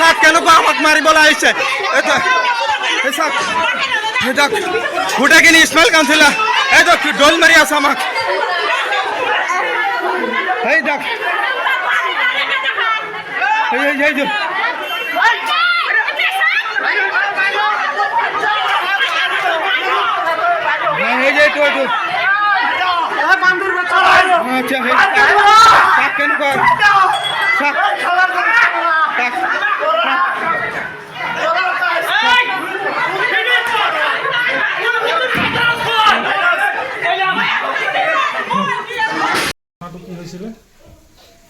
সাত কেনেকুৱা আমাক মাৰিবলৈ আহিছে গোটেইখিনি স্মেল কাউন্সিলাৰ এইটো দল মাৰি আছে আমাক এই দেখ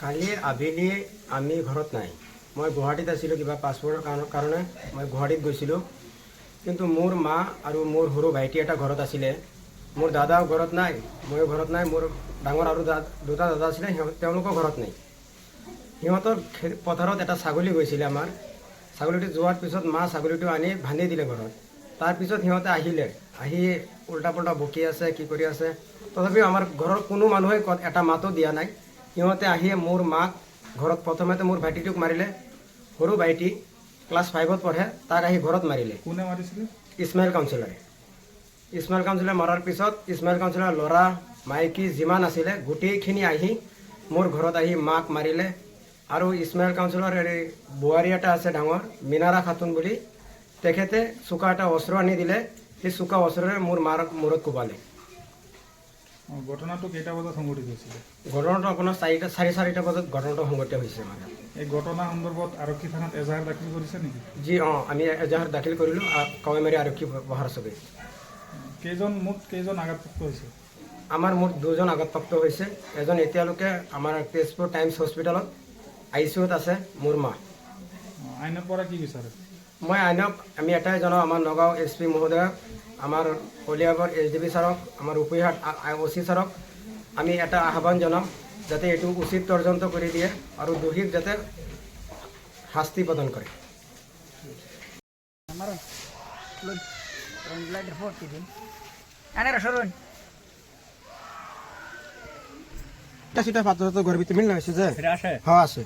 কালি আবেলি আমি ঘৰত নাই মই গুৱাহাটীত আছিলোঁ কিবা পাছপৰ্টৰ কাৰণে মই গুৱাহাটীত গৈছিলোঁ কিন্তু মোৰ মা আৰু মোৰ সৰু ভাইটি এটা ঘৰত আছিলে মোৰ দাদাও ঘৰত নাই ময়ো ঘৰত নাই মোৰ ডাঙৰ আৰু দুটা দাদা আছিলে তেওঁলোকো ঘৰত নাই সিহঁতৰ পথাৰত এটা ছাগলী গৈছিলে আমাৰ ছাগলীটো যোৱাৰ পিছত মা ছাগলীটো আনি বান্ধি দিলে ঘৰত তাৰপিছত সিহঁতে আহিলে আহি উল্টা পুল্টা বকি আছে কি কৰি আছে তথাপিও আমাৰ ঘৰৰ কোনো মানুহে এটা মাতো দিয়া নাই সিহঁতে আহি মোৰ মাক ঘৰত প্ৰথমতে মোৰ ভাইটিটোক মাৰিলে সৰু ভাইটি ক্লাছ 5ত পঢ়ে তাক আহি ঘৰত মাৰিলে কোনে মাৰিছিলে ইছমাইল কাউন্সিলাৰে মৰাৰ পিছত ইছমাইল কাউন্সিলাৰ ল'ৰা মাইকী যিমান আছিলে গোটেইখিনি আহি মোৰ ঘৰত আহি মাক মাৰিলে আৰু ইছমাইল কাউন্সিলৰ বোৱাৰী এটা আছে ডাঙৰ মিনাৰা খাতুন বুলি তেখেতে চোকা এটা অস্ত্ৰ আনি দিলে সেই চোকা অস্ত্ৰৰে মোৰ মাৰ মূৰত কোবালে ঘটনাটো কেইটা বজাত সংঘটিত হৈছিলে ঘটনাটো আপোনাৰ চাৰিটা বজাত ঘটনাটো সংঘটিত হৈছে মানে এই ঘটনা সন্দৰ্ভত আৰক্ষী থানাত এজাহাৰ দাখিল কৰিছে নেকি জি আমি এজাহাৰ দাখিল কৰিলোঁ কাৱৈমাৰী আৰক্ষী বহাৰ চবে মুঠ কেইজন আঘাতপ্ৰাপ্ত হৈছে আমাৰ মুঠ 2জন আঘাতপ্ৰাপ্ত হৈছে এজন এতিয়ালৈকে আমাৰ তেজপুৰ টাইমছ হস্পিটেলত ICUত আছে মোৰ মা আইনৰ পৰা কি বিচাৰে মই আইনক আমি এটাই জনাওঁ আমাৰ নগাঁও SP মহোদয়ক আমাৰ কলিয়াবৰ SDB ছাৰক আমাৰ উপৰিহাট OC ছাৰক আমি এটা আহ্বান জনাম যাতে এইটো উচিত তদন্ত কৰি দিয়ে আৰু দোষীক যাতে শাস্তি প্ৰদান কৰে সিটা পাত্ৰ ঘৰ ভিতৰে মিল হয়েছে যে হ্যাঁ আছে